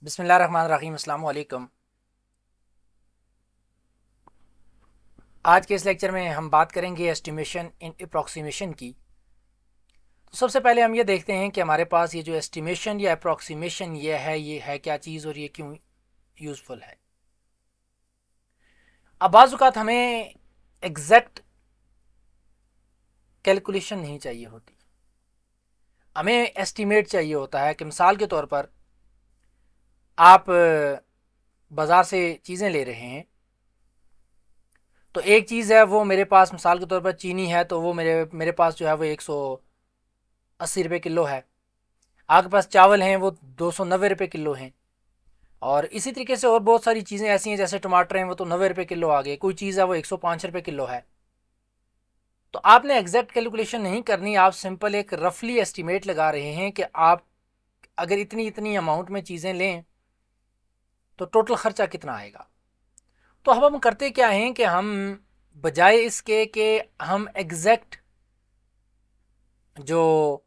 बिस्मिल्लाहिर्रहमानिर्रहीम, अस्सलाम वालेकुम। आज के इस लेक्चर में हम बात करेंगे एस्टिमेशन इन अप्रॉक्सीमेशन की। तो सबसे पहले हम ये देखते हैं कि हमारे पास ये जो एस्टिमेशन या अप्रॉक्सीमेशन ये है क्या चीज़ और ये क्यों यूज़फुल है। अब बाज़ औक़ात हमें एग्जैक्ट कैलकुलेशन नहीं चाहिए होती, हमें एस्टिमेट चाहिए होता है कि मिसाल के तौर पर आप बाज़ार से चीज़ें ले रहे हैं, तो एक चीज़ है वो मेरे पास मिसाल के तौर पर चीनी है, तो वो मेरे पास जो है वो 180 रुपये किलो है। आपके पास चावल हैं वो 290 रुपये किलो हैं। और इसी तरीके से और बहुत सारी चीज़ें ऐसी हैं, जैसे टमाटर हैं वो तो 90 रुपये किलो आ गए, कोई चीज़ है वो 105 रुपये किलो है। तो आपने एग्जैक्ट कैलकुलेशन नहीं करनी, आप सिंपल एक रफली एस्टिमेट लगा रहे हैं कि आप अगर इतनी इतनी अमाउंट में चीज़ें लें तो टोटल ख़र्चा कितना आएगा। तो अब हम करते क्या हैं कि हम बजाय इसके कि हम एग्जैक्ट जो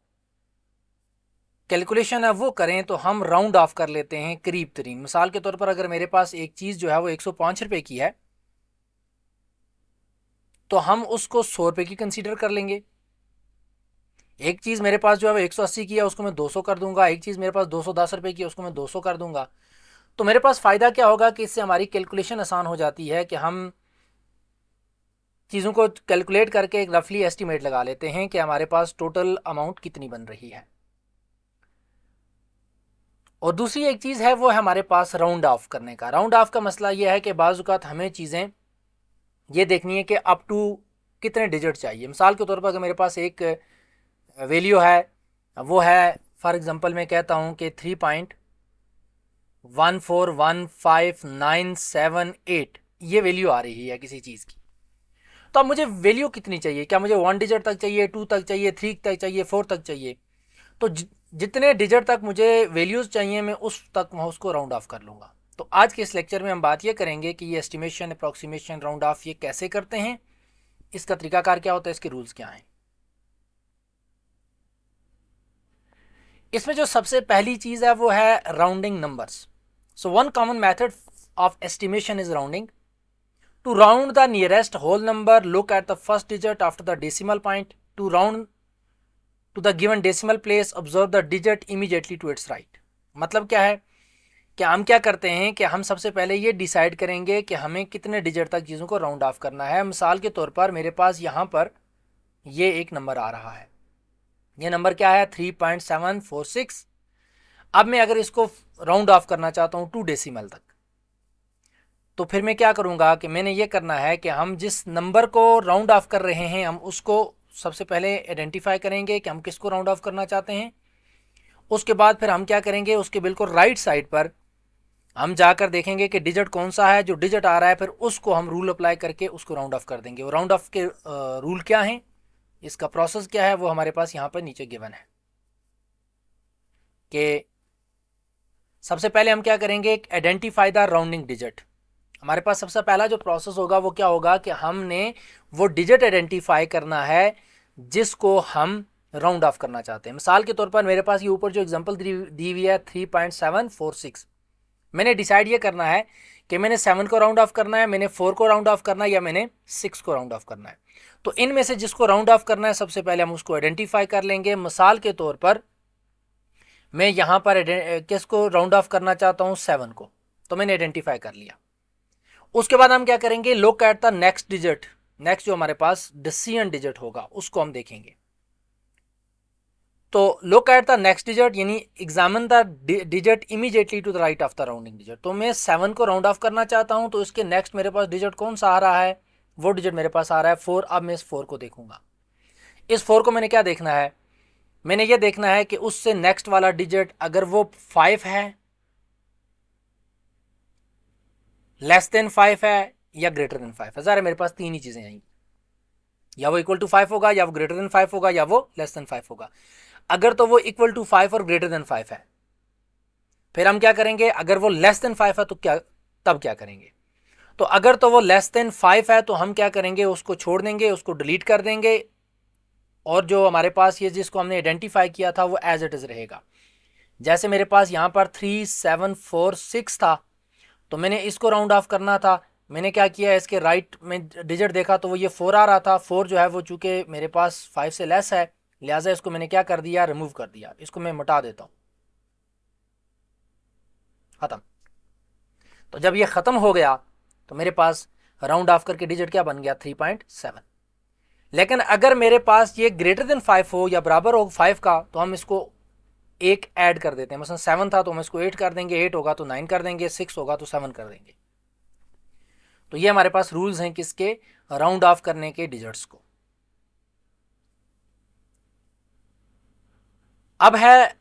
कैलकुलेशन है वो करें, तो हम राउंड ऑफ कर लेते हैं करीब तरीन। मिसाल के तौर पर अगर मेरे पास एक चीज़ जो है वो 105 रुपये की है, तो हम उसको 100 रुपये की कंसीडर कर लेंगे। एक चीज़ मेरे पास जो है वो 180 की है, उसको मैं 200 कर दूंगा। एक चीज़ मेरे पास 210 रुपये की है, उसको मैं 200 कर दूंगा। तो मेरे पास फ़ायदा क्या होगा कि इससे हमारी कैलकुलेशन आसान हो जाती है कि हम चीज़ों को कैलकुलेट करके एक रफली एस्टिमेट लगा लेते हैं कि हमारे पास टोटल अमाउंट कितनी बन रही है। और दूसरी एक चीज़ है वो है हमारे पास राउंड ऑफ करने का। राउंड ऑफ का मसला ये है कि बाज़ औक़ात हमें चीज़ें ये देखनी है कि अप टू कितने डिजिट चाहिए। मिसाल के तौर पर अगर मेरे पास एक वैल्यू है, वो है फॉर एग्ज़ाम्पल मैं कहता हूँ कि 3.1415978 ये वैल्यू आ रही है किसी चीज़ की। तो अब मुझे वैल्यू कितनी चाहिए, क्या मुझे 1 डिजिट तक चाहिए, 2 तक चाहिए, 3 तक चाहिए, 4 तक चाहिए। तो जितने डिजिट तक मुझे वैल्यूज़ चाहिए मैं उस तक मैं उसको राउंड ऑफ कर लूँगा। तो आज के इस लेक्चर में हम बात ये करेंगे कि ये एस्टिमेशन, अप्रॉक्सीमेशन, राउंड ऑफ ये कैसे करते हैं, इसका तरीकाकार क्या होता है, इसके रूल्स क्या हैं। इसमें जो सबसे पहली चीज़ है वो है rounding numbers. So one common method of estimation is rounding. To round the nearest whole number, look at the first digit after the decimal point. To round to the given decimal place, observe the digit immediately to its right. मतलब क्या है कि हम क्या करते हैं कि हम सबसे पहले ये डिसाइड करेंगे कि हमें कितने डिजिट तक चीज़ों को राउंड ऑफ करना है। मिसाल के तौर पर मेरे पास यहाँ पर ये एक नंबर आ रहा है, ये नंबर क्या है 3.746। अब मैं अगर इसको राउंड ऑफ करना चाहता हूँ 2 डेसिमल तक, तो फिर मैं क्या करूँगा कि मैंने ये करना है कि हम जिस नंबर को राउंड ऑफ कर रहे हैं हम उसको सबसे पहले आइडेंटिफाई करेंगे कि हम किसको राउंड ऑफ करना चाहते हैं। उसके बाद फिर हम क्या करेंगे, उसके बिल्कुल राइट साइड पर हम जाकर देखेंगे कि डिजिट कौन सा है, जो डिजिट आ रहा है फिर उसको हम रूल अप्लाई करके उसको राउंड ऑफ कर देंगे। वो राउंड ऑफ के रूल क्या हैं, इसका प्रोसेस क्या है, वो हमारे पास यहाँ पर नीचे गिवन है कि सबसे पहले हम क्या करेंगे, आइडेंटिफाई द राउंडिंग डिजिट। हमारे पास सबसे पहला जो प्रोसेस होगा वो क्या होगा कि हमने वो डिजिट आइडेंटिफाई करना है जिसको हम राउंड ऑफ करना चाहते हैं। मिसाल के तौर पर मेरे पास ये ऊपर जो एग्जांपल दी हुई है 3.746, मैंने डिसाइड ये करना है कि मैंने 7 को राउंड ऑफ करना है, मैंने 4 को राउंड ऑफ करना है, या मैंने 6 को राउंड ऑफ करना है। तो इनमें से जिसको राउंड ऑफ करना है सबसे पहले हम उसको आइडेंटिफाई कर लेंगे। मिसाल के तौर पर मैं यहाँ पर किसको राउंड ऑफ करना चाहता हूँ, 7 को, तो मैंने आइडेंटिफाई कर लिया। उसके बाद हम क्या करेंगे, look at the next digit. Next जो हमारे पास डिसीजन डिजिट होगा उसको हम देखेंगे। तो look at the next digit यानी examine the digit immediately to the right of the rounding digit. तो मैं 7 को राउंड ऑफ करना चाहता हूं, तो इसके नेक्स्ट मेरे पास डिजिट कौन सा आ रहा है, वो डिजिट मेरे पास आ रहा है 4। अब मैं इस 4 को देखूंगा। इस 4 को मैंने क्या देखना है, मैंने ये देखना है कि उससे नेक्स्ट वाला डिजिट अगर वो 5 है, लेस देन 5 है, या ग्रेटर देन 5 है। ज़रा मेरे पास तीन ही चीज़ें आएंगी, या वो इक्वल टू 5 होगा, या वो ग्रेटर देन 5 होगा, या वो लेस देन 5 होगा। अगर तो वो इक्वल टू 5 और ग्रेटर देन 5 है, फिर हम क्या करेंगे, अगर वो लेस देन 5 है तो तब क्या करेंगे। तो अगर तो वो लेस देन 5 है तो हम क्या करेंगे, उसको छोड़ देंगे, उसको डिलीट कर देंगे, और जो हमारे पास ये जिसको हमने आइडेंटिफाई किया था वो एज इट इज़ रहेगा। जैसे मेरे पास यहाँ पर 3 7 4 6 था, तो मैंने इसको राउंड ऑफ करना था। मैंने क्या किया, इसके राइट में डिजिट देखा तो वो ये 4 आ रहा था। 4 जो है वो चूँकि मेरे पास 5 से लेस है, लिहाजा इसको मैंने क्या कर दिया, रिमूव कर दिया। इसको मैं मिटा देता हूँ, ख़त्म। तो जब ये ख़त्म हो गया तो मेरे पास राउंड ऑफ करके डिजिट क्या बन गया, 3.7। लेकिन अगर मेरे पास ये ग्रेटर देन 5 हो या बराबर हो 5 का, तो हम इसको एक ऐड कर देते हैं। मसलन 7 था तो हम इसको 8 कर देंगे, 8 होगा तो 9 कर देंगे, 6 होगा तो 7 कर देंगे। तो ये हमारे पास रूल्स हैं किसके, राउंड ऑफ करने के डिजिट्स को। अब है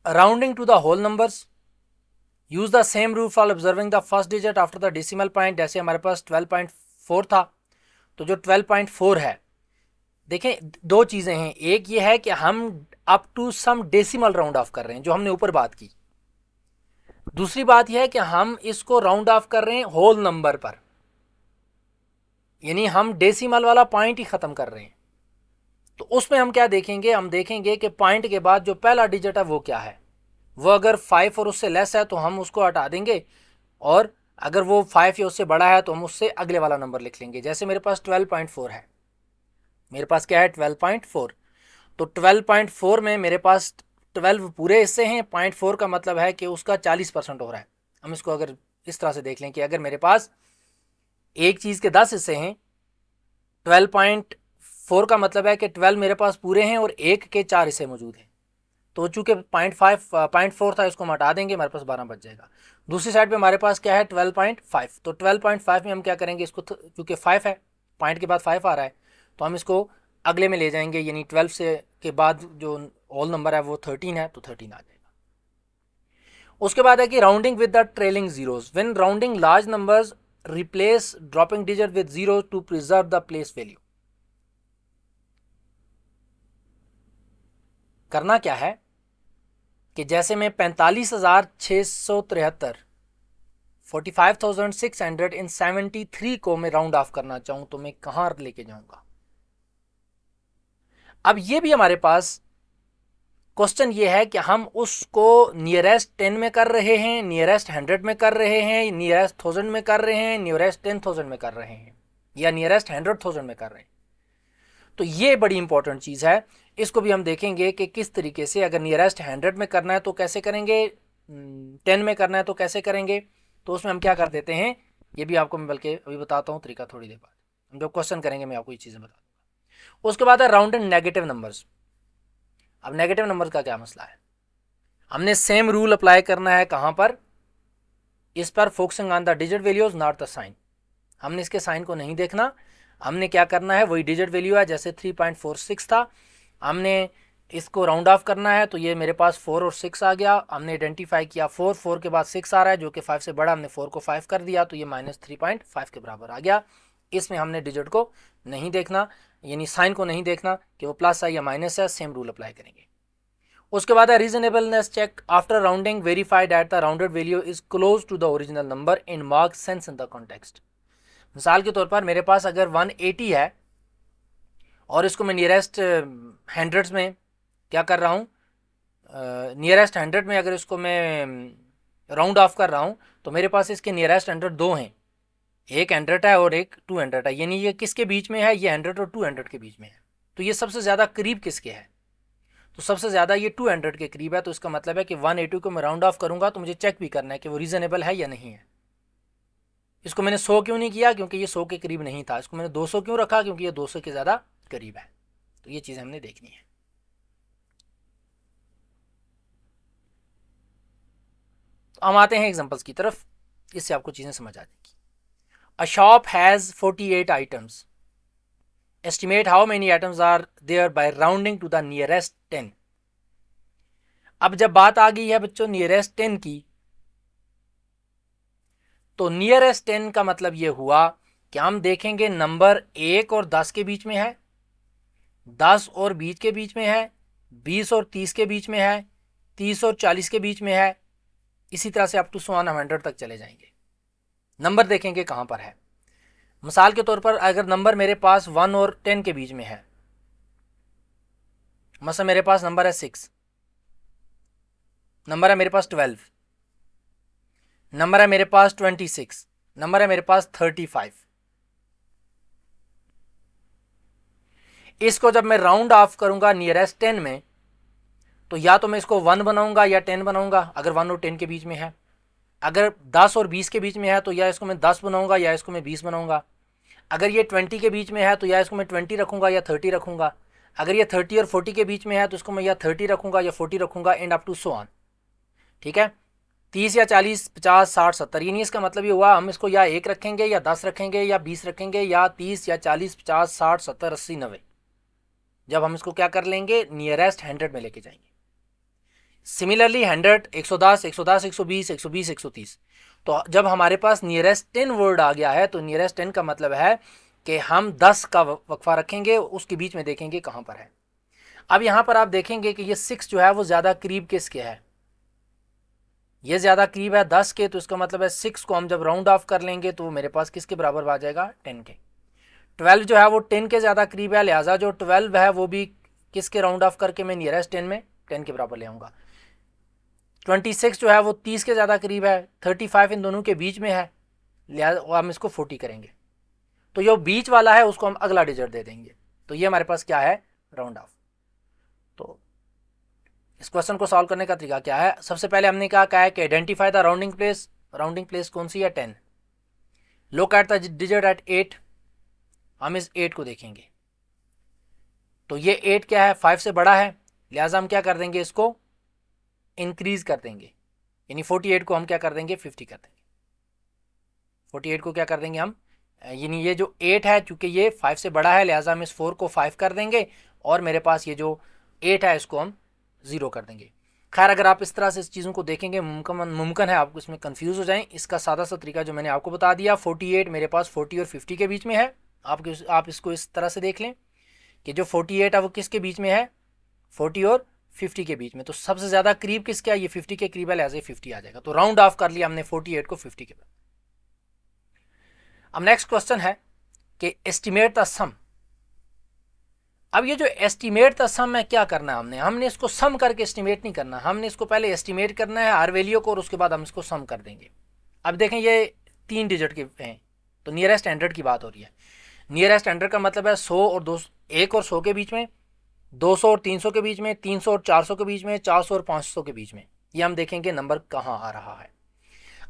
rounding to the whole numbers. Use the same rule for observing the first digit after the decimal point. जैसे हमारे पास 12.4 था, तो जो 12.4 है, देखें दो चीजें हैं। एक ये है कि हम up to some decimal round off कर रहे हैं, जो हमने ऊपर बात की। दूसरी बात यह है कि हम इसको राउंड ऑफ कर रहे हैं होल नंबर पर, यानी हम डेसिमल वाला पॉइंट ही खत्म कर रहे हैं। तो उसमें हम क्या देखेंगे, हम देखेंगे कि पॉइंट के बाद जो पहला डिजिट है वो क्या है। वो अगर 5 और उससे लेस है तो हम उसको हटा देंगे, और अगर वो 5 या उससे बड़ा है तो हम उससे अगले वाला नंबर लिख लेंगे। जैसे मेरे पास 12.4 है, मेरे पास क्या है 12.4, तो 12.4 में मेरे पास 12 पूरे हिस्से हैं। 0.4 का मतलब है कि उसका 40% हो रहा है। हम इसको अगर इस तरह से देख लें कि अगर मेरे पास एक चीज़ के 10 हिस्से हैं, 12.4 का मतलब है कि 12 मेरे पास पूरे हैं और एक के 4 हिस्से मौजूद हैं। तो चूंकि 0.4 था, इसको हम हटा देंगे, हमारे पास 12 बच जाएगा। दूसरी साइड पे हमारे पास क्या है 12.5, तो 12.5 में हम क्या करेंगे, इसको चूंकि 5 है, पॉइंट के बाद 5 आ रहा है, तो हम इसको अगले में ले जाएंगे, यानी 12 से के बाद जो होल नंबर है वो 13 है, तो 13 आ जाएगा। उसके बाद है कि rounding with the trailing zeros. When rounding large numbers replace dropping digit with zero to preserve the place value. करना क्या है कि जैसे मैं 45,673 45,673 को मैं राउंड ऑफ करना चाहूं तो मैं कहां लेके जाऊंगा। अब ये भी हमारे पास क्वेश्चन ये है कि हम उसको नियरेस्ट 10 में कर रहे हैं, नियरेस्ट 100 में कर रहे हैं, नियरेस्ट 1000 में कर रहे हैं, नियरेस्ट 10,000 में कर रहे हैं, या नियरेस्ट 100,000 में कर रहे हैं। तो ये बड़ी इंपॉर्टेंट चीज़ है। इसको भी हम देखेंगे कि किस तरीके से, अगर नियरेस्ट 100 में करना है तो कैसे करेंगे, 10 में करना है तो कैसे करेंगे। तो उसमें हम क्या कर देते हैं, ये भी आपको मैं बल्कि अभी बताता हूँ तरीका, थोड़ी देर बाद हम जब क्वेश्चन करेंगे मैं आपको ये चीज़ें बता दूँगा। उसके बाद है राउंडेड नेगेटिव नंबर्स। अब नेगेटिव नंबर का क्या मसला है, हमने सेम रूल अप्लाई करना है कहाँ पर, इस पर, focusing on the digit values not the sign. हमने इसके साइन को नहीं देखना, हमने क्या करना है, वही डिजिट वैल्यू है। जैसे 3.46 था, हमने इसको राउंड ऑफ करना है, तो ये मेरे पास 4 और 6 आ गया। हमने आइडेंटिफाई किया 4 के बाद 6 आ रहा है जो कि 5 से बड़ा, हमने 4 को 5 कर दिया, तो ये -3.5 के बराबर आ गया। इसमें हमने डिजिट को नहीं देखना, यानी साइन को नहीं देखना कि वो प्लस है या माइनस है, सेम रूल अप्लाई करेंगे। उसके बाद है reasonableness check. After rounding verify that the rounded value is close to the original number in make sense in the context. मिसाल के तौर पर मेरे पास अगर 180 है और इसको मैं नियरेस्ट हंड्रेड्स में क्या कर रहा हूँ, नियरेस्ट 100 में अगर इसको मैं राउंड ऑफ कर रहा हूँ, तो मेरे पास इसके नियरेस्ट 100 दो हैं, एक 100 है और एक 200 है, यानी ये किसके बीच में है, ये 100 और 200 के बीच में है। तो ये सबसे ज़्यादा करीब किसके है, तो सबसे ज़्यादा ये 200 के करीब है। तो इसका मतलब है कि 180 को मैं राउंड ऑफ करूँगा तो मुझे चेक भी करना है कि वो रीज़नेबल है या नहीं है। इसको मैंने 100 क्यों नहीं किया, क्योंकि ये 100 के करीब नहीं था। इसको मैंने 200 क्यों रखा, क्योंकि ये 200 के ज़्यादा करीब है। तो ये चीज़ हमने देखनी है। तो हम आते हैं एग्जांपल्स की तरफ, इससे आपको चीज़ें समझ आ जाएगी। A shop has 48 items, estimate how many items are there by rounding to the nearest 10। अब जब बात आ गई है बच्चों नियरेस्ट 10 की, तो नियरेस्ट 10 का मतलब ये हुआ कि हम देखेंगे नंबर 1 और 10 के बीच में है, 10 और 20 के बीच में है, 20 और 30 के बीच में है, 30 और 40 के बीच में है, इसी तरह से अप टू 100 तक चले जाएंगे। नंबर देखेंगे कहाँ पर है। मिसाल के तौर पर अगर नंबर मेरे पास 1 और 10 के बीच में है, मतलब मेरे पास नंबर है 6, नंबर है मेरे पास 12, नंबर है मेरे पास 26, नंबर है मेरे पास 35। इसको जब मैं राउंड ऑफ करूंगा नियरेस्ट 10 में, तो या तो मैं इसको 1 बनाऊंगा या 10 बनाऊंगा अगर 1 और 10 के बीच में है। अगर 10 और 20 के बीच में है तो या इसको मैं 10 बनाऊंगा या इसको मैं 20 बनाऊंगा। अगर ये 20 के बीच में है तो या इसको मैं 20 रखूंगा या 30 रखूंगा। अगर ये 30 और 40 के बीच में है तो इसको मैं या 30 रखूंगा या 40 रखूंगा, and up to so on. ठीक है, 30 या 40 50 60 70, यानी इसका मतलब ये हुआ हम इसको या 1 रखेंगे या 10 रखेंगे या 20 रखेंगे या 30 या 40 50 60 70 80 90, जब हम इसको क्या कर लेंगे नियरेस्ट 100 में लेके जाएंगे। सिमिलरली 100 110 110 120 120 130, तो जब हमारे पास नियरेस्ट 10 वर्ड आ गया है तो नियरेस्ट 10 का मतलब है कि हम 10 का वक्फा रखेंगे, उसके बीच में देखेंगे कहां पर है। अब यहां पर आप देखेंगे कि ये 6 जो है वो ज्यादा करीब किसके है, ये ज्यादा करीब है 10 के, तो इसका मतलब है 6 को हम जब राउंड ऑफ कर लेंगे तो मेरे पास किसके बराबर आ जाएगा 10 के। 12 जो है वो 10 के ज्यादा करीब है, लिहाजा जो 12 है वो भी किसके राउंड ऑफ करके मैं नियरेस्ट 10 में 10 के बराबर ले आऊंगा। 26 जो है वो 30 के ज़्यादा करीब है, 35 इन दोनों के बीच में है, लिहाजा हम इसको 40 करेंगे, तो जो बीच वाला है उसको हम अगला डिजिट दे देंगे। तो ये हमारे पास क्या है राउंड ऑफ। तो इस क्वेश्चन को सॉल्व करने का तरीका क्या है, सबसे पहले हमने कहा है कि identify the rounding place. Rounding place कौन सी है 10। Look at the digit at 8, हम इस 8 को देखेंगे तो ये 8 क्या है 5 से बड़ा है, लिहाजा हम क्या कर देंगे इसको इंक्रीज कर देंगे, यानी 48 को हम क्या कर देंगे 50 कर देंगे। 48 को क्या कर देंगे हम, यानी ये जो 8 है चूंकि ये 5 से बड़ा है लिहाजा हम इस 4 को 5 कर देंगे और मेरे पास ये जो 8 है इसको हम 0 कर देंगे। खैर अगर आप इस तरह से इस चीज़ों को देखेंगे मुमकिन है आपको इसमें कंफ्यूज हो जाएं। इसका सादा सा तरीका जो मैंने आपको बता दिया, 48 मेरे पास 40 और 50 के बीच में है। आप इसको इस तरह से देख लें कि जो 48 है वो किसके बीच में है 40 और 50 के बीच में, तो सबसे ज़्यादा करीब किसके है ये 50 के करीब है, लिहाजा 50 आ जाएगा। तो राउंड ऑफ कर लिया हमने 48 को 50 के बाद। अब नेक्स्ट क्वेश्चन है कि एस्टिमेट द सम। अब ये जो एस्टिमेट द सम है क्या करना है हमने इसको सम करके एस्टिमेट नहीं करना, हमने इसको पहले एस्टिमेट करना है हर वैल्यू को और उसके बाद हम इसको सम कर देंगे। अब देखें ये 3 डिजिट के हैं तो नियरेस्ट 100 की बात हो रही है। नियरेस्ट 100 का मतलब है 100 और 2 1 और 100 के बीच में, 200 और 300 के बीच में, 300 और 400 के बीच में, 400 और 500 के बीच में। ये हम देखेंगे नंबर कहाँ आ रहा है।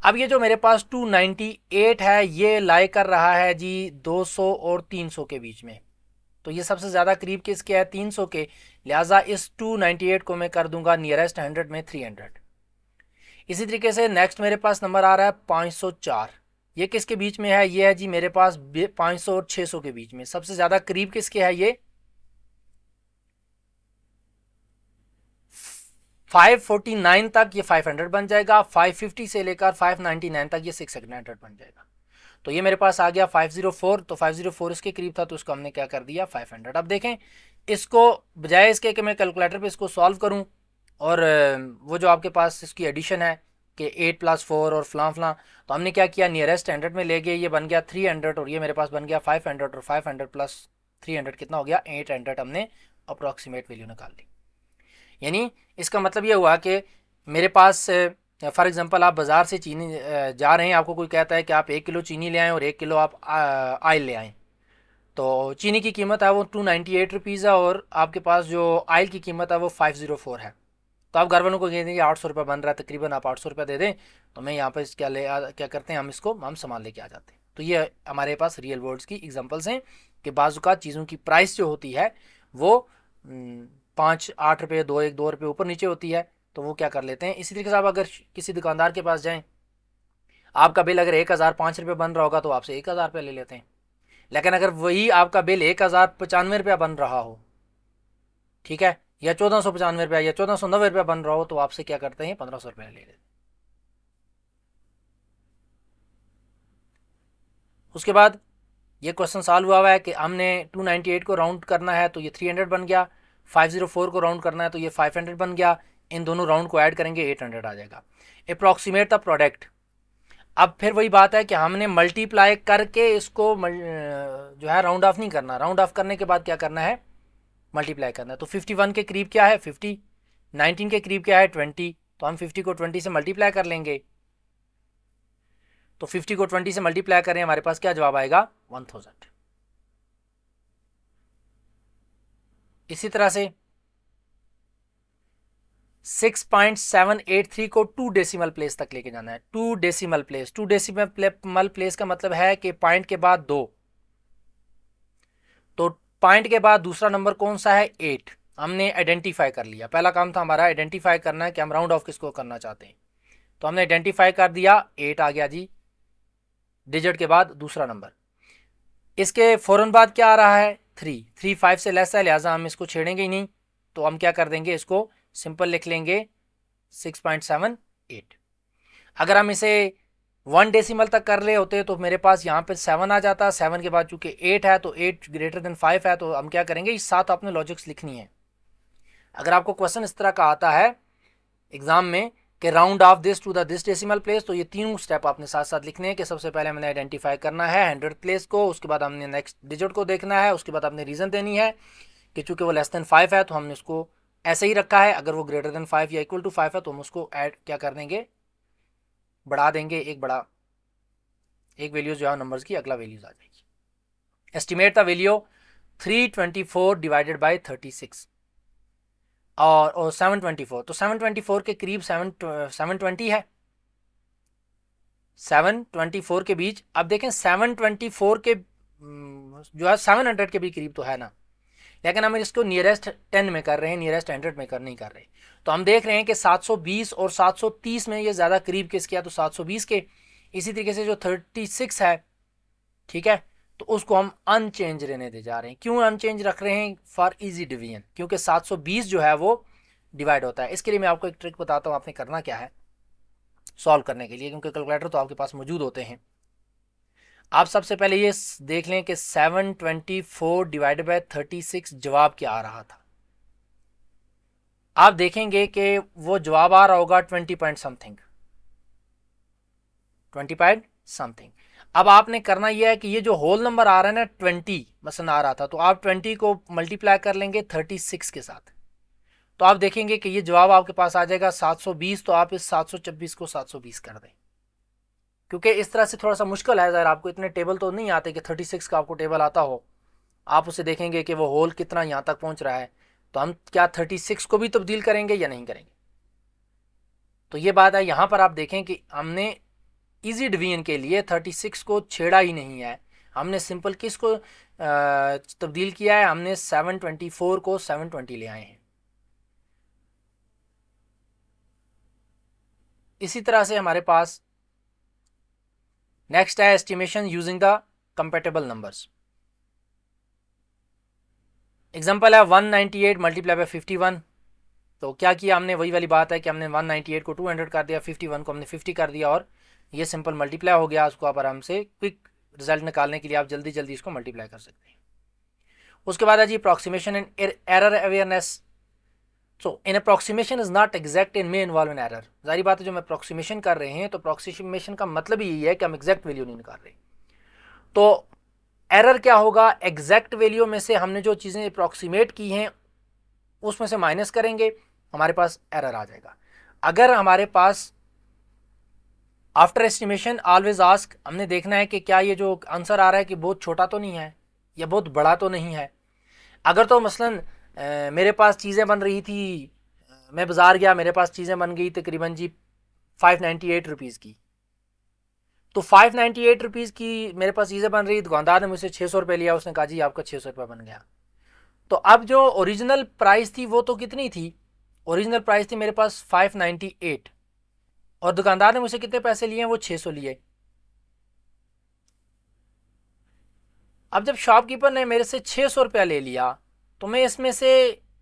अब ये जो मेरे पास 298 है ये लाई कर रहा है जी 200 और 300 के बीच में, तो ये सबसे ज़्यादा करीब किसके है 300 के, लिहाजा इस 298 को मैं कर दूंगा नियरेस्ट 100 में 300। इसी तरीके से नेक्स्ट मेरे पास नंबर आ रहा है 504, ये किसके बीच में है, ये है जी मेरे पास 500 और 600 के बीच में। सबसे ज़्यादा करीब किसके है ये 549 तक ये 500 बन जाएगा, 550 से लेकर 599 तक ये 600 बन जाएगा। तो ये मेरे पास आ गया 504, तो 504 इसके करीब था तो इसको हमने क्या कर दिया 500। अब देखें इसको बजाय इसके कि मैं कैलकुलेटर पे इसको सॉल्व करूं और वो जो आपके पास इसकी एडिशन है कि 8 + 4 और फलां फलां, तो हमने क्या किया नियरेस्ट 100 में ले गए, ये बन गया 300 और ये मेरे पास बन गया 500 और 500 + 300 कितना हो गया 800। हमने अप्रॉक्सीमेट वैल्यू निकाल ली। यानी इसका मतलब ये हुआ कि मेरे पास फॉर एग्जांपल आप बाज़ार से चीनी जा रहे हैं, आपको कोई कहता है कि आप 1 किलो चीनी ले आएँ और 1 किलो आप आयल ले आएँ, तो चीनी की कीमत है वो 298 रुपीज़ है और आपके पास जो आयल की कीमत है वो 504 है। तो आप घर वालों को कह दें 800 रुपये बन रहा है, तकरीबन आप 800 रुपये दे दें, तो मैं यहाँ पर क्या करते हैं हम इसको हम सामान लेके आ जाते हैं। तो ये हमारे पास रियल वर्ड्स की एग्जांपल्स हैं कि बाज़ चीज़ों की प्राइस जो होती है वो 5-8 रुपये 2 रुपये ऊपर नीचे होती है, तो वो क्या कर लेते हैं। इसी तरीके से आप अगर किसी दुकानदार के पास जाएं, आपका बिल अगर 1005 रुपये बन रहा होगा तो आपसे 1000 रुपये ले लेते हैं, लेकिन अगर वही आपका बिल 1095 रुपया बन रहा हो, ठीक है, या 1495 रुपया या 1490 रुपया बन रहा हो, तो आपसे क्या करते हैं 1500 रुपये ले लेते हैं। उसके बाद ये क्वेश्चन सॉल्व हुआ है कि हमने 298 को राउंड करना है तो ये 300 बन गया, 504 को राउंड करना है तो ये 500 बन गया, इन दोनों राउंड को ऐड करेंगे 800 आ जाएगा। Approximate the product. अब फिर वही बात है कि हमने मल्टीप्लाई करके इसको जो है राउंड ऑफ नहीं करना, राउंड ऑफ करने के बाद क्या करना है मल्टीप्लाई करना है। तो 51 के करीब क्या है 50, 19 के करीब क्या है 20, तो हम 50 को 20 से मल्टीप्लाई कर लेंगे, तो 50 को 20 से मल्टीप्लाई करें, हमारे पास क्या जवाब आएगा 1000। इसी तरह से 6.783 को 2 डेसिमल प्लेस तक लेके जाना है। 2 डेसिमल प्लेस, 2 डेसिमल प्लेस का मतलब है कि पॉइंट के बाद 2, तो पॉइंट के बाद दूसरा नंबर कौन सा है 8। हमने आइडेंटिफाई कर लिया, पहला काम था हमारा आइडेंटिफाई करना है कि हम राउंड ऑफ किसको करना चाहते हैं, तो हमने आइडेंटिफाई कर दिया, 8 आ गया जी डिजिट के बाद दूसरा नंबर। इसके फ़ौरन बाद क्या आ रहा है 3, 3 5 से लेस है, लिहाजा हम इसको छेड़ेंगे ही नहीं, तो हम क्या कर देंगे, इसको सिंपल लिख लेंगे 6.78। अगर हम इसे 1 डेसिमल तक कर ले होते तो मेरे पास यहाँ पे 7 आ जाता, 7 के बाद चूंकि 8 है तो 8 ग्रेटर देन 5 है, तो हम क्या करेंगे, इस साथ आपने लॉजिक्स लिखनी है। अगर आपको क्वेश्चन इस तरह का आता है एग्जाम में कि round off this to the this decimal place, तो ये तीनों स्टेप आपने साथ साथ लिखने हैं कि सबसे पहले हमने आइडेंटिफाई करना है 100 प्लेस को, उसके बाद हमने नेक्स्ट डिजिट को देखना है, उसके बाद आपने रीज़न देनी है कि चूंकि वो लेस देन 5 है तो हमने उसको ऐसे ही रखा है, अगर वो ग्रेटर देन 5 या इक्वल टू 5 है तो हम उसको ऐड क्या कर देंगे, बढ़ा देंगे, एक वैल्यू जो है नंबर्स की अगला वैल्यूज आ जाएगी। Estimate the value 324 divided by 36 और 724, तो 724 के करीब 720 है, 724 के बीच। अब देखें 724 के जो है 700 के भी करीब तो है ना, लेकिन हम इसको नियरेस्ट 10 में कर रहे हैं, नियरेस्ट 100 में नहीं कर रहे, तो हम देख रहे हैं कि 720 और 730 में ये ज़्यादा करीब किसके है, तो 720 के। इसी तरीके से जो 36 है, ठीक है, तो उसको हम अनचेंज रहने दे जा रहे हैं। क्यों अनचेंज रख रहे हैं, फॉर इजी डिवीजन, क्योंकि 720 जो है वो डिवाइड होता है। इसके लिए मैं आपको एक ट्रिक बताता हूँ, आपने करना क्या है सॉल्व करने के लिए, क्योंकि कैलकुलेटर तो आपके पास मौजूद होते हैं। आप सबसे पहले ये देख लें कि 724 डिवाइडेड बाय 36 जवाब क्या आ रहा था। आप देखेंगे कि वो जवाब आ रहा होगा 20 पॉइंट समथिंग, 20 पॉइंट समथिंग। अब आपने करना यह है कि ये जो होल नंबर आ रहा है ना 20 मसलन आ रहा था, तो आप 20 को मल्टीप्लाई कर लेंगे 36 के साथ, तो आप देखेंगे कि ये जवाब आपके पास आ जाएगा 720। तो आप इस 726 को 720 कर दें, क्योंकि इस तरह से थोड़ा सा मुश्किल है, ज़रा आपको इतने टेबल तो नहीं आते कि 36 का आपको टेबल आता हो, आप उसे देखेंगे कि वो होल कितना यहाँ तक पहुँच रहा है, तो हम क्या 36 को भी तब्दील करेंगे या नहीं करेंगे। तो ये बात है, यहाँ पर आप देखें कि हमने इजी डिवीजन के लिए 36 को छेड़ा ही नहीं है, हमने सिंपल किसको तब्दील किया है, हमने 724 को 720 ले आए हैं। इसी तरह से हमारे पास नेक्स्ट है estimation using the compatible numbers. Example है 198 मल्टीप्लाई बाय 51। तो क्या किया हमने, वही वाली बात है कि हमने 198 को 200 कर दिया, 51 को हमने 50 कर दिया, और ये सिंपल मल्टीप्लाई हो गया। उसको आप आराम से क्विक रिजल्ट निकालने के लिए आप जल्दी जल्दी इसको मल्टीप्लाई कर सकते हैं। उसके बाद है जी approximation and error awareness. So in approximation is not exact in may involve in error. जारी बात है, जो हम अप्रॉक्सीमेशन कर रहे हैं तो अप्रॉक्सीमेशन का मतलब ही यही है कि हम एग्जैक्ट वैल्यू नहीं निकाल रहे। तो एरर क्या होगा, एग्जैक्ट वैल्यू में से हमने जो चीज़ें अप्रॉक्सीमेट की हैं उसमें से माइनस करेंगे, हमारे पास एरर आ जाएगा। अगर हमारे पास आफ्टर एस्टिमेशन ऑलवेज आस्क, हमने देखना है कि क्या ये जो आंसर आ रहा है कि बहुत छोटा तो नहीं है या बहुत बड़ा तो नहीं है। अगर तो मसलन मेरे पास चीज़ें बन रही थी, मैं बाज़ार गया, मेरे पास चीज़ें बन गई तकरीबन जी 598 रुपीज़ की, तो 598 रुपीज़ की मेरे पास चीज़ें बन रही, दुकानदार ने मुझसे 600 रुपये लिया, उसने कहा जी आपका 600 रुपये बन गया। तो अब जो ओरिजिनल प्राइस थी वो तो कितनी थी, ओरिजिनल प्राइस थी मेरे पास 598, और दुकानदार ने मुझसे कितने पैसे लिए हैं, वो 600 लिए। अब जब शॉपकीपर ने मेरे से 600 रुपया ले लिया, तो मैं इसमें से,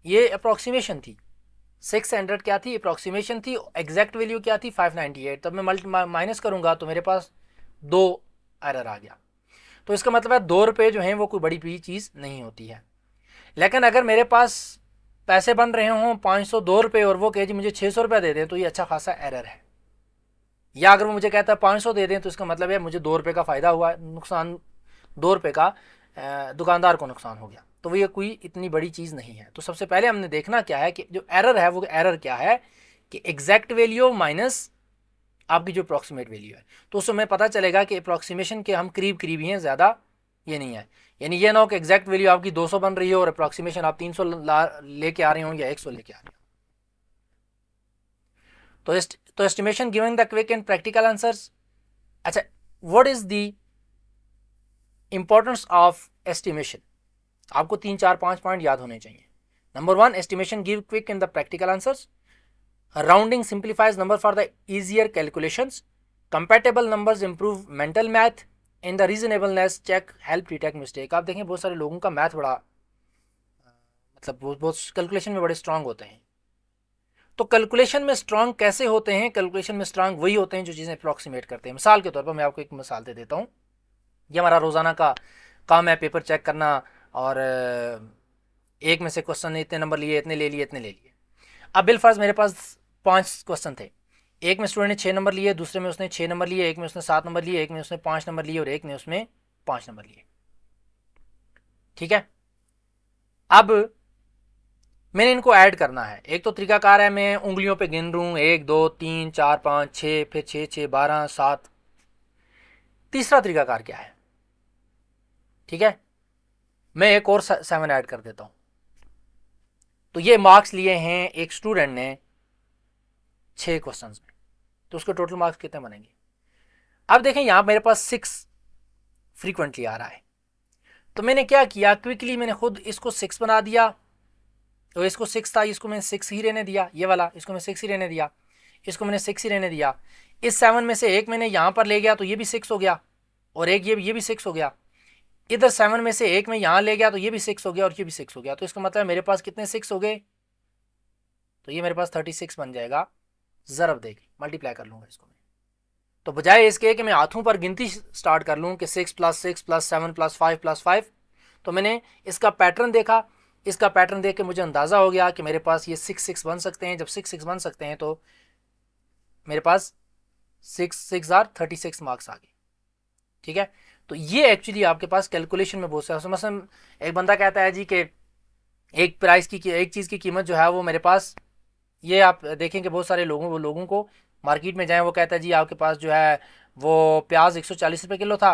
ये अप्रॉक्सीमेशन थी, 600 क्या थी, अप्रॉक्सीमेशन थी, एग्जैक्ट वैल्यू क्या थी 598, तब मैं माइनस करूंगा तो मेरे पास 2 एरर आ गया। तो इसका मतलब है 2 रुपये जो हैं वो कोई बड़ी चीज़ नहीं होती है। लेकिन अगर मेरे पास पैसे बन रहे हों 502 रुपये और वो कहे जी मुझे 600 रुपया दे दें, तो ये अच्छा खासा एरर है। या अगर वो मुझे कहता है 500 दे दें, तो इसका मतलब है मुझे 2 रुपये का फ़ायदा हुआ, नुकसान 2 रुपये का दुकानदार को नुकसान हो गया। तो ये कोई इतनी बड़ी चीज़ नहीं है। तो सबसे पहले हमने देखना क्या है कि जो एरर है वो एरर क्या है, कि एग्जैक्ट वैल्यू माइनस आपकी जो अप्रॉक्सीमेट वैल्यू है, तो उससे हमें पता चलेगा कि अप्रॉक्सीमेशन के हम करीब करीब ही हैं, ज़्यादा ये नहीं है। यानी ये ना हो कि एग्जैक्ट वैल्यू आपकी 200 बन रही हो और अप्रॉक्सीमेशन आप 300 लेके आ रहे हो या 100 लेके आ रहे हो। तो estimation given the quick and practical answers. अच्छा, what is the importance of estimation? आपको 3 4 5 पॉइंट याद होने चाहिए। Number 1, estimation give quick and the practical answers. Rounding simplifies number for the easier calculations. Compatible numbers improve mental math. In the reasonableness check help detect mistake. आप देखें बहुत सारे लोगों का मैथ बड़ा मतलब बहुत कैलकुलेशन में बड़े स्ट्रांग होते हैं। तो कैलकुलेशन में स्ट्रांग कैसे होते हैं? कैलकुलेशन में स्ट्रांग वही होते हैं जो चीज़ें अप्रॉक्सीमेट करते हैं। मिसाल के तौर पर मैं आपको एक मिसाल दे देता हूँ। ये हमारा रोज़ाना का काम है, पेपर चेक करना, और एक में से क्वेश्चन इतने नंबर लिए, इतने ले लिए, इतने ले लिए। अब बिलफर्ज मेरे पास 5 क्वेश्चन थे। एक में स्टूडेंट ने 6 नंबर लिए, दूसरे में उसने 6 नंबर लिए, एक में उसने 7 नंबर लिए, एक में उसने 5 नंबर लिए और एक में उसमें 5 नंबर लिए। ठीक है, अब मैंने इनको ऐड करना है। एक तो तरीकाकार है, मैं उंगलियों पे गिन रहा हूँ, 1 2 3 4 5 6, फिर 6 6 12 7। तीसरा तरीकाकार क्या है? ठीक है, मैं एक और 7 ऐड कर देता हूँ। तो ये मार्क्स लिए हैं एक स्टूडेंट ने 6 क्वेश्चंस में, तो उसके टोटल मार्क्स कितने बनेंगे? अब देखें यहाँ मेरे पास 6 फ्रीक्वेंटली आ रहा है, तो मैंने क्या किया, क्विकली मैंने खुद इसको 6 बना दिया। तो इसको 6 था, इसको मैंने 6 ही रहने दिया, ये वाला इसको मैं 6 ही रहने दिया, इसको मैंने 6 ही रहने दिया। इस 7 में से एक मैंने यहाँ पर ले गया तो ये भी 6 हो गया, और एक ये भी 6 हो गया। इधर 7 में से एक मैं यहाँ ले गया तो ये भी 6 हो गया और ये भी 6 हो गया। तो इसका मतलब मेरे पास कितने 6 हो गए? तो ये मेरे पास 36 बन जाएगा। ज़रब देके मल्टीप्लाई कर लूँगा इसको मैं। तो बजाय इसके कि मैं हाथों पर गिनती स्टार्ट कर लूँ कि 6 + 6 + 7 + 5 + 5, तो मैंने इसका पैटर्न देखा। इसका पैटर्न देख के मुझे अंदाज़ा हो गया कि मेरे पास ये 6 6 बन सकते हैं। जब 6 6 बन सकते हैं तो मेरे पास 6 6 आर 36 मार्क्स आ गए। ठीक है, तो ये एक्चुअली आपके पास कैलकुलेशन में बहुत सारा, मसलन एक बंदा कहता है जी कि एक प्राइस की एक चीज़ की कीमत जो है वो मेरे पास, ये आप देखें कि बहुत सारे लोगों को मार्केट में जाएं, वो कहता है जी आपके पास जो है वो प्याज 140 रुपये किलो था,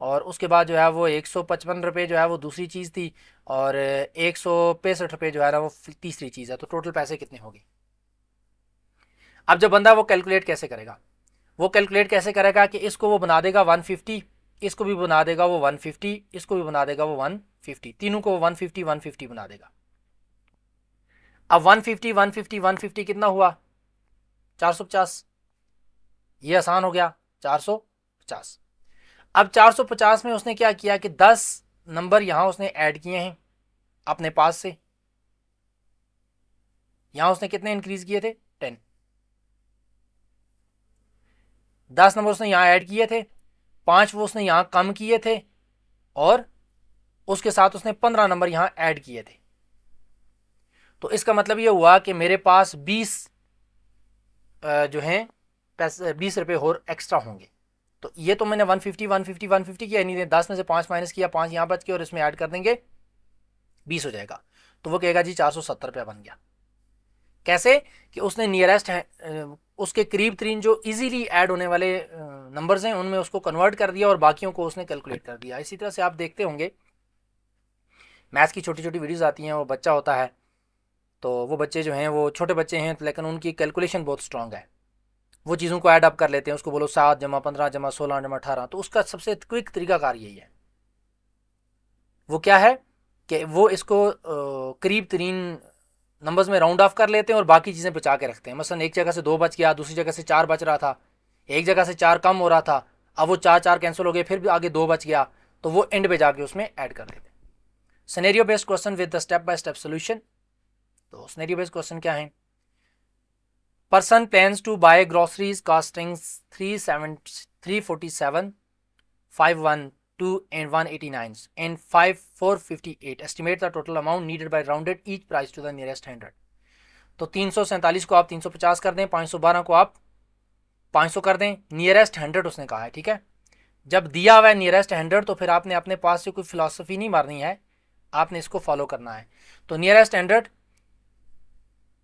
और उसके बाद जो है वो 155 रुपये जो है वो दूसरी चीज़ थी, और 165 रुपये जो है ना वो तीसरी चीज़ है। तो टोटल पैसे कितने हो गए? अब जब बंदा वो कैलकुलेट कैसे करेगा? वो कैलकुलेट कैसे करेगा कि इसको वो बना देगा 150, इसको भी बना देगा वो 150, इसको भी बना देगा वो 150, तीनों को 150 150 बना देगा। अब 150 150 150 कितना हुआ? 450। ये आसान हो गया, 450। अब 450 में उसने क्या किया कि 10 नंबर यहां उसने ऐड किए हैं अपने पास से। यहां उसने कितने इंक्रीज किए थे? 10। 10 नंबर उसने यहां ऐड किए थे, 5 वो उसने यहां कम किए थे, और उसके साथ उसने 15 नंबर यहां ऐड किए थे। तो इसका मतलब ये हुआ कि मेरे पास 20 जो हैं पैसे, 20 रुपये और एक्स्ट्रा होंगे। तो ये तो मैंने 150 150 150 किया, नहीं 10 में से 5 माइनस किया, 5 यहाँ बच के और इसमें ऐड कर देंगे 20 हो जाएगा। तो वो कहेगा जी 470 रुपया बन गया। कैसे? कि उसने नियरेस्ट है उसके करीब तरीन जो इजीली ऐड होने वाले नंबर्स हैं उनमें उसको कन्वर्ट कर दिया और बाकियों को उसने कैलकुलेट कर दिया। इसी तरह से आप देखते होंगे मैथ्स की छोटी छोटी वीडियोज़ आती हैं, वो बच्चा होता है, तो वो बच्चे जो हैं वो छोटे बच्चे हैं लेकिन उनकी कैलकुलेशन बहुत स्ट्रांग है, वो चीज़ों को ऐड अप कर लेते हैं। उसको बोलो 7 + 15 + 16 + 18, तो उसका सबसे क्विक तरीकाकार यही है। वो क्या है कि वो इसको करीब तरीन नंबर्स में राउंड ऑफ कर लेते हैं और बाकी चीज़ें बचा के रखते हैं। मसलन एक जगह से 2 बच गया, दूसरी जगह से 4 बच रहा था, एक जगह से 4 कम हो रहा था, अब वो 4 4 कैंसिल हो गए, फिर भी आगे 2 बच गया, तो वो एंड पे जाके उसमें ऐड कर देते हैं। Scenario based question with the step by step solution. तो सिनेरियो बेस्ड क्वेश्चन क्या है? Person plans to buy groceries costing 347 512 and 189 and 5458. Estimate the total amount needed by rounded each price to the nearest 100. तो 347 को आप 350 कर दें, 512 को आप 500 कर दें, नियरेस्ट 100 उसने कहा है। ठीक है, जब दिया हुआ है नियरेस्ट 100 तो फिर आपने अपने पास से कोई फिलॉसफी नहीं मारनी है, आपने इसको फॉलो करना है। तो नियरेस्ट 100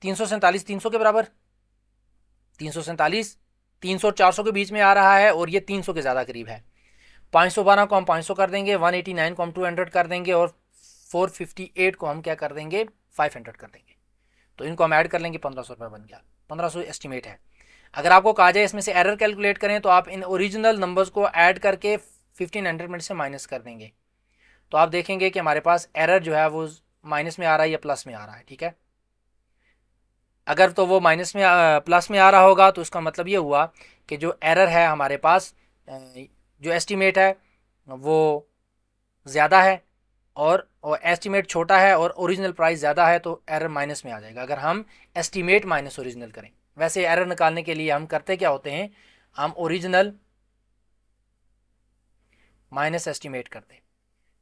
347 300 के बराबर, 347, 300 और 400 के बीच में आ रहा है और ये 300 के ज़्यादा करीब है। 512 को हम 500 कर देंगे, 189 को हम 200 कर देंगे और 458 को हम क्या कर देंगे 500 कर देंगे। तो इनको हम ऐड कर लेंगे, 1500 रुपये बन गया। 1500 एस्टिमेट है। अगर आपको कहा जाए इसमें से एरर कैलकुलेट करें तो आप इन ओरिजिनल नंबर्स को ऐड करके 1500 में से माइनस कर देंगे, तो आप देखेंगे कि हमारे पास एरर जो है वो माइनस में आ रहा है या प्लस में आ रहा है। ठीक है, अगर तो वो माइनस में प्लस में आ रहा होगा तो इसका मतलब ये हुआ कि जो एरर है हमारे पास, जो एस्टिमेट है वो ज़्यादा है और एस्टिमेट छोटा है और ओरिजिनल प्राइस ज़्यादा है, तो एरर माइनस में आ जाएगा अगर हम एस्टिमेट माइनस ओरिजिनल करें। वैसे एरर निकालने के लिए हम करते क्या होते हैं, हम ओरिजिनल माइनस एस्टिमेट करते हैं।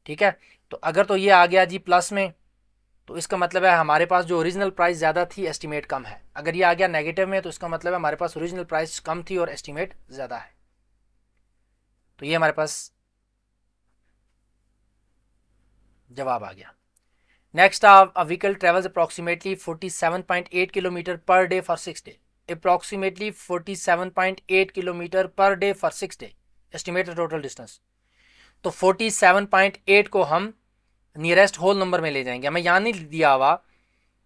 ठीक है, तो अगर तो ये आ गया जी प्लस में, तो इसका मतलब है हमारे पास जो ओरिजिनल प्राइस ज़्यादा थी एस्टिमेट कम है। अगर ये आ गया नेगेटिव में तो इसका मतलब है हमारे पास ओरिजिनल प्राइस कम थी और एस्टिमेट ज़्यादा है। तो ये हमारे पास जवाब आ गया। Next, a vehicle travels approximately 47.8 kilometer per day for 6 days. Approximately 47.8 kilometer per day for 6 days. Estimate the total distance. तो 47.8 को हम नियरेस्ट होल नंबर में ले जाएंगे। हमें यहाँ नहीं दिया हुआ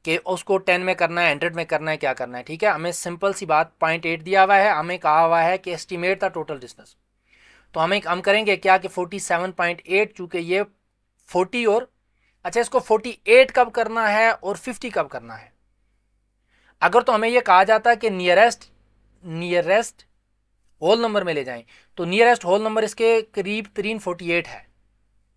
कि उसको 10 में करना है, 100 में करना है, क्या करना है। ठीक है, हमें सिंपल सी बात 0.8 दिया हुआ है, हमें कहा हुआ है कि एस्टिमेट द टोटल डिस्टेंस। तो हम करेंगे क्या कि 47.8, चूँकि ये 40 और अच्छा इसको 48 कब करना है और 50 कब करना है। अगर तो हमें यह कहा जाता है कि नियरेस्ट होल नंबर में ले जाएं, तो नियरेस्ट होल नंबर इसके करीब 348 है।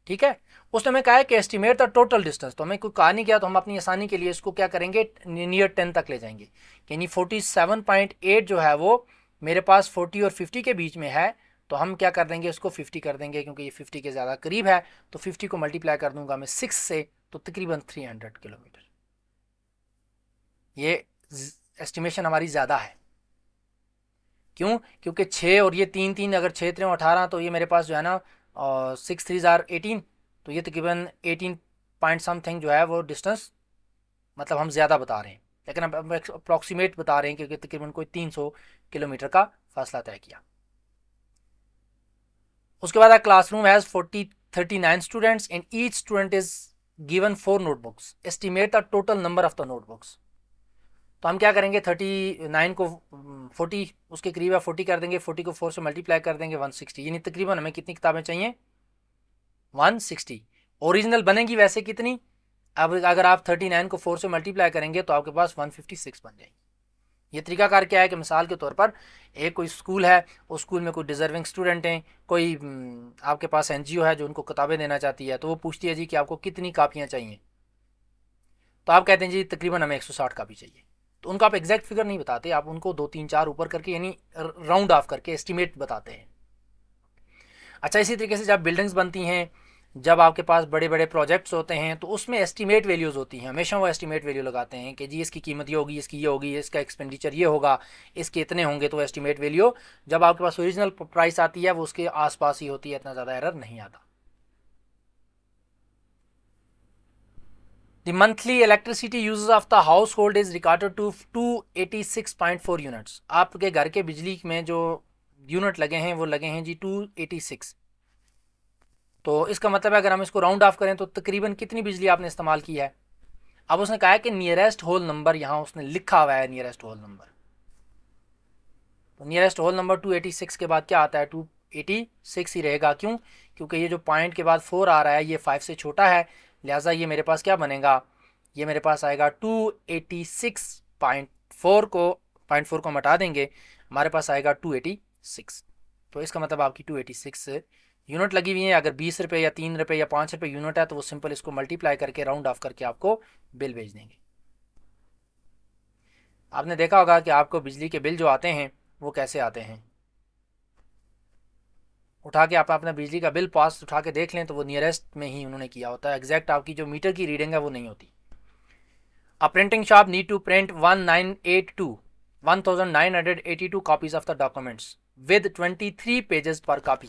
ठीक है, उसने हमें कहा है कि एस्टिमेट द टोटल डिस्टेंस, तो हमें कोई कहा नहीं किया, तो हम अपनी आसानी के लिए इसको क्या करेंगे नियर 10 तक ले जाएंगे। यानी 47.8 जो है वो मेरे पास 40 और 50 के बीच में है, तो हम क्या कर देंगे इसको 50 कर देंगे, क्योंकि ये 50 के ज़्यादा करीब है। तो 50 को मल्टीप्लाई कर दूंगा मैं 6 से, तो तकरीबन 300 किलोमीटर। ये एस्टिमेशन हमारी ज़्यादा है। क्यों? क्योंकि 6 और ये 3 अगर 6 3 18, तो ये मेरे पास जो है ना 6 3 18, तो ये तकरीबन 18 पॉइंट समथिंग जो है वो डिस्टेंस, मतलब हम ज़्यादा बता रहे हैं, लेकिन हम अप्रॉक्सीमेट बता रहे हैं क्योंकि तकरीबन कोई 300 किलोमीटर का फासला तय किया। उसके बाद classroom has 39 students and each student is given 4 notebooks. Estimate the total number of the notebooks. तो हम क्या करेंगे 39 को 40 उसके करीब है, 40 कर देंगे, 40 को 4 से मल्टीप्लाई कर देंगे 160, यानी तकरीबन हमें कितनी किताबें चाहिए 160। ओरिजिनल बनेगी वैसे कितनी, अब अगर आप 39 को 4 से मल्टीप्लाई करेंगे तो आपके पास 156 बन जाएगी। ये तरीकाकार क्या है कि मिसाल के तौर पर एक कोई स्कूल है, उस स्कूल में कोई डिज़र्विंग स्टूडेंट हैं, कोई आपके पास एनजीओ है जो उनको किताबें देना चाहती है, तो वो पूछती है जी कि आपको कितनी कापियाँ चाहिए, तो आप कहते हैं जी तकरीबन हमें 160 कापी चाहिए। तो उनको आप एग्जैक्ट फिगर नहीं बताते, आप उनको 2 3 4 ऊपर करके यानी राउंड ऑफ करके एस्टिमेट बताते हैं। अच्छा, इसी तरीके से जब बिल्डिंग्स बनती हैं, जब आपके पास बड़े बड़े प्रोजेक्ट्स होते हैं, तो उसमें एस्टिमेट वैल्यूज़ होती हैं। हमेशा वो एस्टिमेट वैल्यू लगाते हैं कि जी इसकी कीमत ये होगी, इसकी ये होगी, इसका एक्सपेंडिचर ये होगा, इसके इतने होंगे। तो एस्टिमेट वैल्यू जब आपके पास ओरिजिनल प्राइस आती है वो उसके आसपास ही होती है, इतना ज़्यादा एरर नहीं आता। The monthly electricity usage of the household is recorded to 286.4 units. आपके घर के बिजली में जो यूनिट लगे हैं वो लगे हैं जी 286। तो इसका मतलब है अगर हम इसको राउंड ऑफ करें तो तकरीबन कितनी बिजली आपने इस्तेमाल की है। अब उसने कहा है कि नियरेस्ट होल नंबर, यहाँ उसने लिखा हुआ है नियरेस्ट होल नंबर, तो नियरेस्ट होल नंबर 286 के बाद क्या आता है 286 ही रहेगा। क्यों? क्योंकि ये जो पॉइंट के बाद 4 आ रहा है ये 5 से छोटा है, लिहाजा ये मेरे पास क्या बनेगा, ये मेरे पास आएगा 286.4 को 0.4 को हटा देंगे, हमारे पास आएगा 286। तो इसका मतलब आपकी 286 यूनिट लगी हुई है। अगर 20 रुपये या 3 रुपये या 5 रुपये यूनिट है तो वो सिंपल इसको मल्टीप्लाई करके राउंड ऑफ करके आपको बिल भेज देंगे। आपने देखा होगा कि आपको बिजली के बिल जो आते हैं वो कैसे आते हैं, उठा के आप अपना बिजली का बिल पास उठा के देख लें तो वो नियरेस्ट में ही उन्होंने किया होता है, एग्जैक्ट आपकी जो मीटर की रीडिंग है वो नहीं होती। A printing shop need to print 1982 copies of the documents with 23 pages per copy.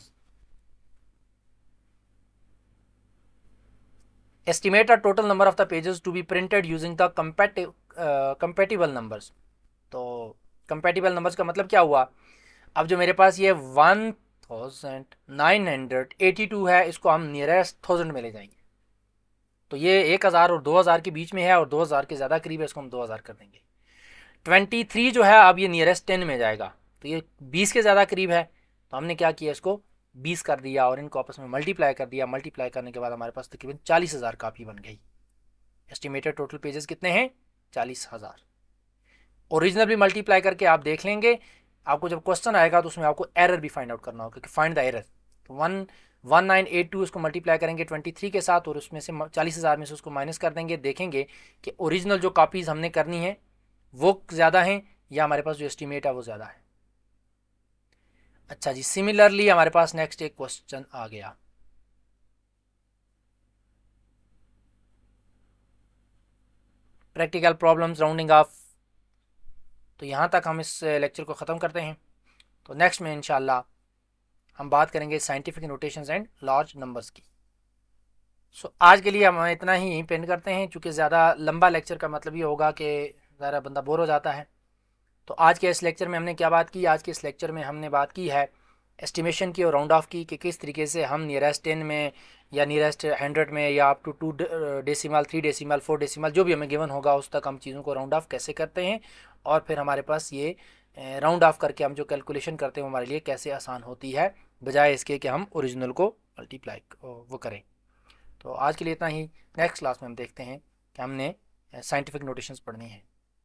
Estimate the total number of the pages to be printed using the compatible numbers। तो compatible numbers का मतलब क्या हुआ, अब जो मेरे पास ये 1982 है, इसको हम नियरेस्ट 1000 में ले जाएंगे, तो ये 1000 और 2000 के बीच में है और 2000 के ज़्यादा करीब है, इसको हम 2000 कर देंगे। 23 जो है अब ये नियरेस्ट 10 में जाएगा, तो ये 20 के ज़्यादा करीब है, तो हमने क्या किया, इसको 20 कर दिया और इनको आपस में मल्टीप्लाई कर दिया। मल्टीप्लाई करने के बाद हमारे पास तकरीबन 40,000 कापी बन गई। एस्टिमेटेड टोटल पेजेस कितने हैं, 40,000। ओरिजिनल भी मल्टीप्लाई करके आप देख लेंगे, आपको जब क्वेश्चन आएगा तो उसमें आपको एरर भी फाइंड आउट करना होगा कि फाइंड द एरर। तो 1982 इसको मल्टीप्लाई करेंगे 23 के साथ और उसमें से 40,000 में से उसको माइनस कर देंगे, देखेंगे कि ओरिजिनल जो कापीज़ हमने करनी है वो ज़्यादा हैं या हमारे पास जो एस्टिमेट है वो ज़्यादा है। अच्छा जी, सिमिलरली हमारे पास नेक्स्ट एक क्वेश्चन आ गया, प्रैक्टिकल प्रॉब्लम्स राउंडिंग ऑफ। तो यहाँ तक हम इस लेक्चर को ख़त्म करते हैं। तो नेक्स्ट में इंशाल्लाह हम बात करेंगे scientific notations and large numbers की। सो आज के लिए हम इतना ही यहीं पेंड करते हैं, चूँकि ज़्यादा लंबा लेक्चर का मतलब ये होगा कि ज़रा बंदा बोर हो जाता है। तो आज के इस लेक्चर में हमने क्या बात की, आज के इस लेक्चर में हमने बात की है एस्टिमेशन की और राउंड ऑफ की, कि किस तरीके से हम नियरेस्ट 10 में या नियरेस्ट 100 में या up to 2 decimal 3 decimal 4 decimal जो भी हमें गिवन होगा उस तक हम चीज़ों को राउंड ऑफ कैसे करते हैं, और फिर हमारे पास ये राउंड ऑफ करके हम जो कैलकुलेशन करते हैं वो हमारे लिए कैसे आसान होती है, बजाय इसके कि हम ओरिजिनल को मल्टीप्लाई वो करें। तो आज के लिए इतना ही। नेक्स्ट क्लास में हम देखते हैं कि हमने साइंटिफिक नोटेशंस पढ़नी है।